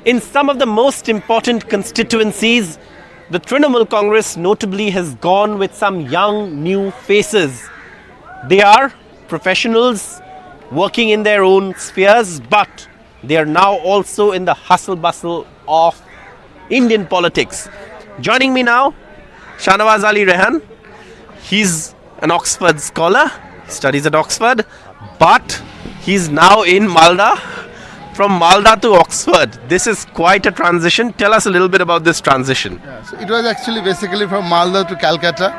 In some of the most important constituencies, the Trinamool Congress notably has gone with some young new faces. They are professionals working in their own spheres, but they are now also in the hustle bustle of Indian politics. Joining me now, Shahnawaz Ali Raihan. He's an Oxford scholar, studies at Oxford, but he's now in Malda. From Malda to Oxford. This is quite a transition. Tell us a little bit about this transition. Yeah, so it was actually basically from Malda to Calcutta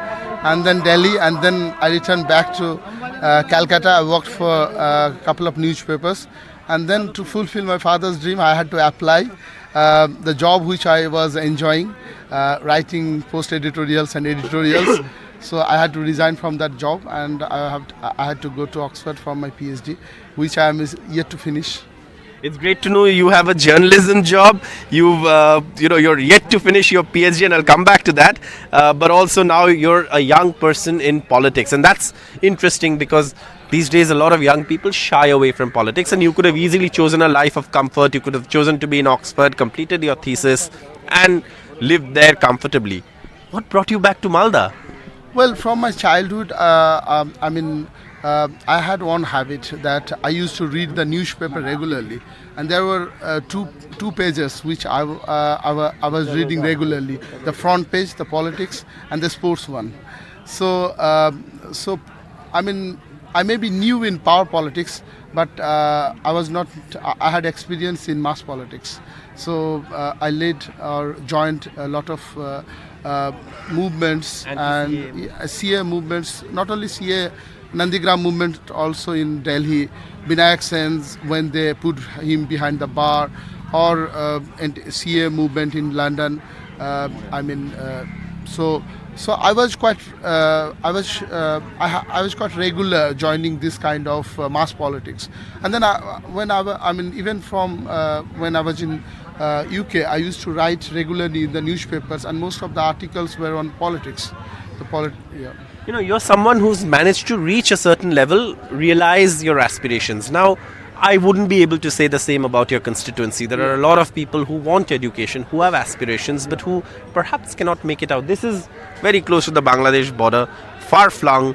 and then Delhi, and then I returned back to Calcutta. I worked for a couple of newspapers, and then to fulfill my father's dream I had to apply the job which I was enjoying, writing post editorials and editorials. So I had to resign from that job, and I had to go to Oxford for my PhD, which I am yet to finish. It's great to know you have a journalism job. You're yet to finish your PhD, and I'll come back to that. But also now you're a young person in politics, and that's interesting because these days a lot of young people shy away from politics, and you could have easily chosen a life of comfort. You could have chosen to be in Oxford, completed your thesis, and lived there comfortably. What brought you back to Malda? Well, from my childhood, I had one habit that I used to read the newspaper regularly, and there were two pages which I was reading regularly: the front page, the politics, and the sports one. So I may be new in power politics, but I was not. I had experience in mass politics, so I led or joined a lot of movements and CA movements. Not only CA. Nandigram movement also in Delhi, Binayak Sen's when they put him behind the bar, or CA movement in London. So I was quite I was quite regular joining this kind of mass politics. And then when I was in UK, I used to write regularly in the newspapers, and most of the articles were on politics. You're someone who's managed to reach a certain level, realize your aspirations. Now, I wouldn't be able to say the same about your constituency. There are a lot of people who want education, who have aspirations, but who perhaps cannot make it out. This is very close to the Bangladesh border, far-flung.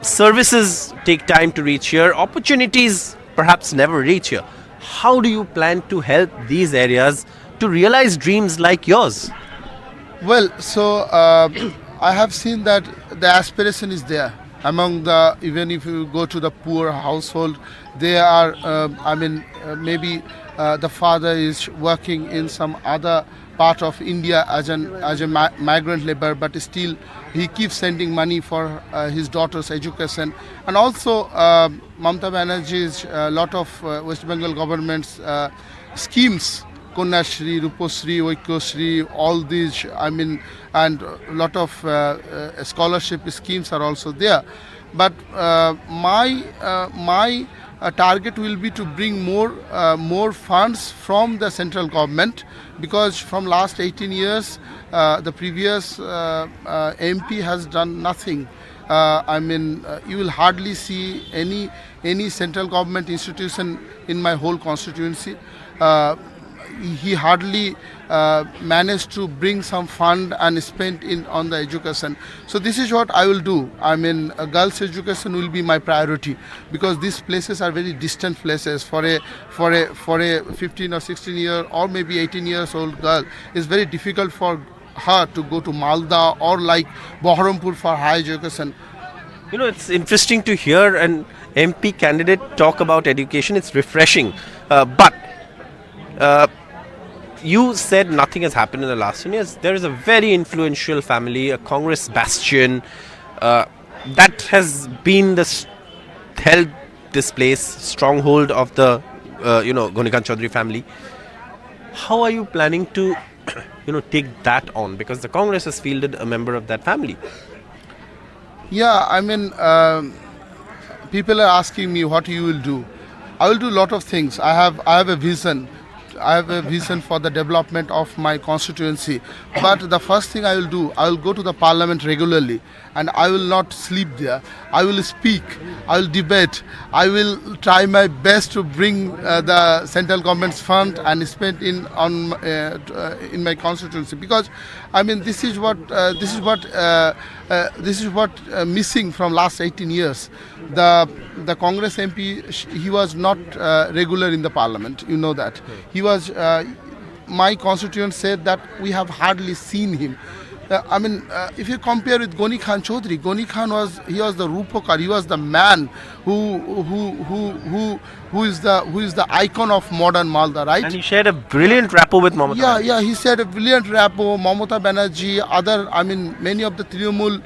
Services take time to reach here. Opportunities perhaps never reach here. How do you plan to help these areas to realize dreams like yours? Well, so I have seen that the aspiration is there among even if you go to the poor household, they are maybe the father is working in some other part of India as a migrant labor, but still he keeps sending money for his daughter's education. And also Mamata Banerjee's lot of West Bengal government's schemes, Konyashri, Rupashri, Oikyoshri, all these, and a lot of scholarship schemes are also there. But my target will be to bring more funds from the central government, because from last 18 years, the previous MP has done nothing. You will hardly see any central government institution in my whole constituency. He hardly managed to bring some fund and spend on the education. So this is what I will do. Girls' education will be my priority, because these places are very distant places. For a 15 or 16 year or maybe 18 years old girl, it's very difficult for her to go to Malda or like Baharampur for higher education. It's interesting to hear an MP candidate talk about education. It's refreshing, but you said nothing has happened in the last 10 years. There is a very influential family, a Congress bastion, that has been held this place, stronghold of the Gonikant Chaudhary family. How are you planning to take that on? Because the Congress has fielded a member of that family. Yeah, people are asking me what you will do. I will do a lot of things. I have a vision a vision for the development of my constituency. But the first thing I will do, I will go to the parliament regularly, and I will not sleep there. I will speak, I will debate, I will try my best to bring the central government's fund and spend in my constituency, because I mean this is what missing from last 18 years. The Congress MP, he was not regular in the parliament. You know that he was. My constituents said that we have hardly seen him. If you compare with Goni Khan Chaudhary, Goni Khan was the Rupakar. He was the man who is the icon of modern Malda, right? And he shared a brilliant rapport with Mamata. Yeah, he said a brilliant rapport. Mamata Banerjee, many of the Trinamool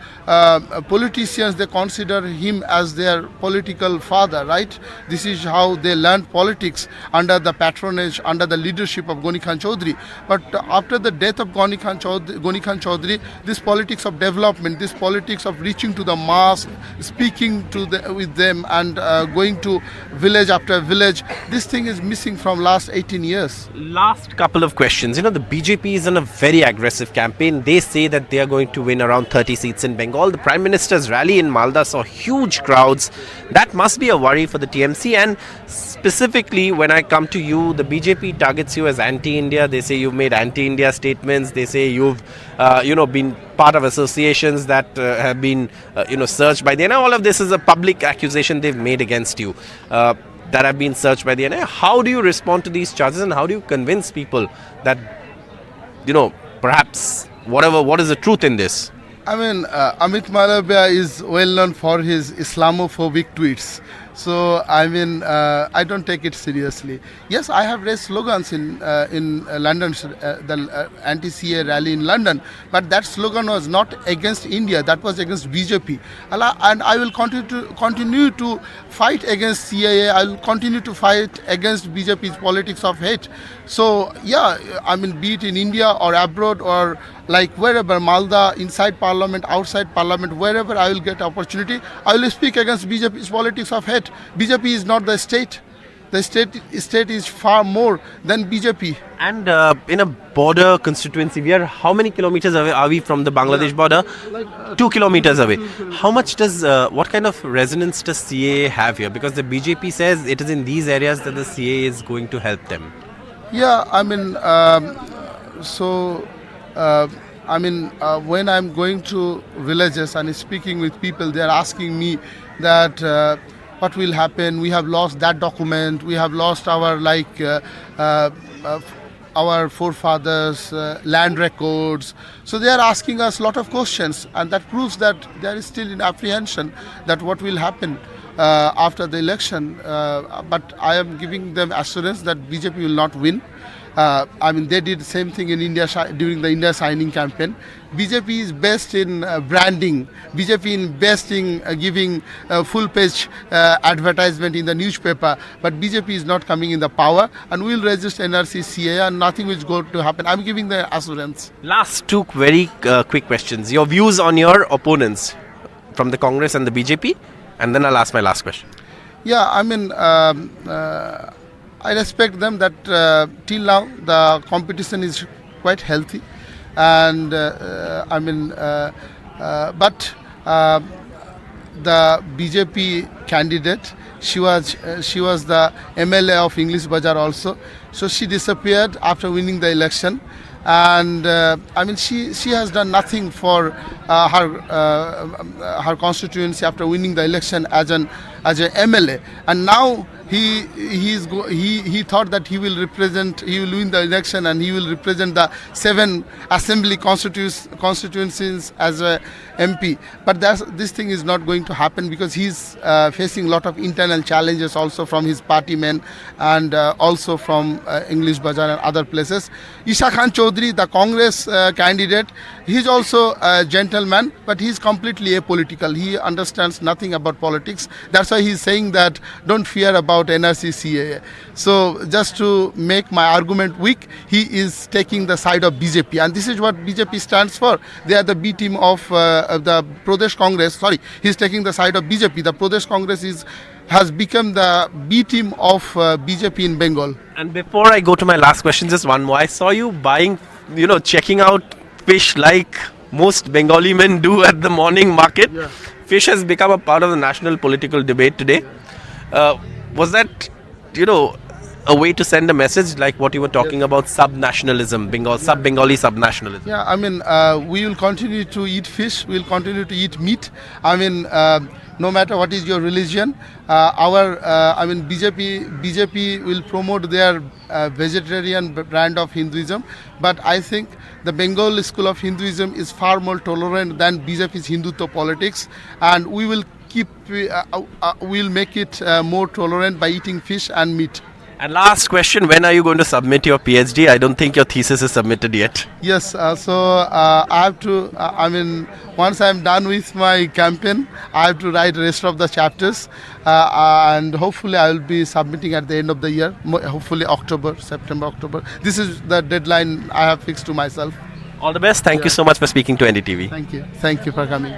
politicians, they consider him as their political father, right? This is how they learned politics, under the patronage, under the leadership of Goni Khan Chaudhary. But after the death of Goni Khan Chaudhary, this politics of development, this politics of reaching to the mass, speaking with them, and going to village after village, this thing is missing from last 18 years. Last couple of questions. The BJP is on a very aggressive campaign. They say that they are going to win around 30 seats in Bengal. The Prime Minister's rally in Malda saw huge crowds. That must be a worry for the TMC. And specifically, when I come to you, the BJP targets you as anti-India. They say you've made anti-India statements. They say you've been part of associations that have been searched by the NIA. All of this is a public accusation they've made against you, that have been searched by the NIA. How do you respond to these charges, and how do you convince people that perhaps what is the truth in this? Amit Malabia is well known for his Islamophobic tweets. So I don't take it seriously. Yes, I have raised slogans in London, the anti-CAA rally in London, but that slogan was not against India. That was against BJP, and I will continue to fight against CAA. I will continue to fight against BJP's politics of hate. So yeah, be it in India or abroad or like wherever, Malda, inside parliament, outside parliament, wherever I will get opportunity, I will speak against BJP's politics of hate. BJP is not the state. The state is far more than BJP. And in a border constituency, we are how many kilometers away are we from the Bangladesh border? 2 kilometers away. How much what kind of resonance does CAA have here? Because the BJP says it is in these areas that the CAA is going to help them. Yeah, when I'm going to villages and speaking with people, they're asking me that what will happen. We have lost that document. We have lost our forefathers' land records. So they are asking us a lot of questions, and that proves that there is still in apprehension that what will happen after the election. But I am giving them assurance that BJP will not win. They did the same thing in India during the India signing campaign. BJP is best in branding. BJP is best in giving full-page advertisement in the newspaper. But BJP is not coming in the power, and we will resist NRC, CAA, and nothing is going to happen. I'm giving the assurance. Last two very quick questions. Your views on your opponents from the Congress and the BJP, and then I'll ask my last question. Yeah, I respect them that till now the competition is quite healthy, and but the BJP candidate, she was the MLA of English Bazaar also, so she disappeared after winning the election, and she has done nothing for her constituency after winning the election as an MLA, and now he thought that he will win the election and he will represent the 7 assembly constituencies as a MP. But this thing is not going to happen, because he's facing a lot of internal challenges also from his party men, and also from English Bazaar and other places. Isha Khan Chaudhary, the Congress candidate, he's also a gentleman, but he's completely apolitical. He understands nothing about politics. That's why he's saying that don't fear about NRC, CAA. So just to make my argument weak, he is taking the side of BJP, and this is what BJP stands for. They are the B team of the Pradesh Congress. Sorry, he's taking the side of BJP. The Pradesh Congress is has become the B team of BJP in Bengal. And before I go to my last question, just one more. I saw you buying, checking out fish like most Bengali men do at the morning market. Yeah. Fish has become a part of the national political debate today. Was that, a way to send a message like what you were talking about, sub-nationalism, sub-Bengali sub-nationalism? Yeah, I mean, we will continue to eat fish. We will continue to eat meat. I mean, no matter what is your religion, BJP will promote their vegetarian brand of Hinduism. But I think the Bengal school of Hinduism is far more tolerant than BJP's Hindutva politics, and we will we'll make it more tolerant by eating fish and meat. And last question, when are you going to submit your PhD? I don't think your thesis is submitted yet. Yes, I have to, once I'm done with my campaign, I have to write the rest of the chapters, and hopefully I will be submitting at the end of the year, hopefully September, October. This is the deadline I have fixed to myself. All the best. Thank you so much for speaking to NDTV. Thank you for coming.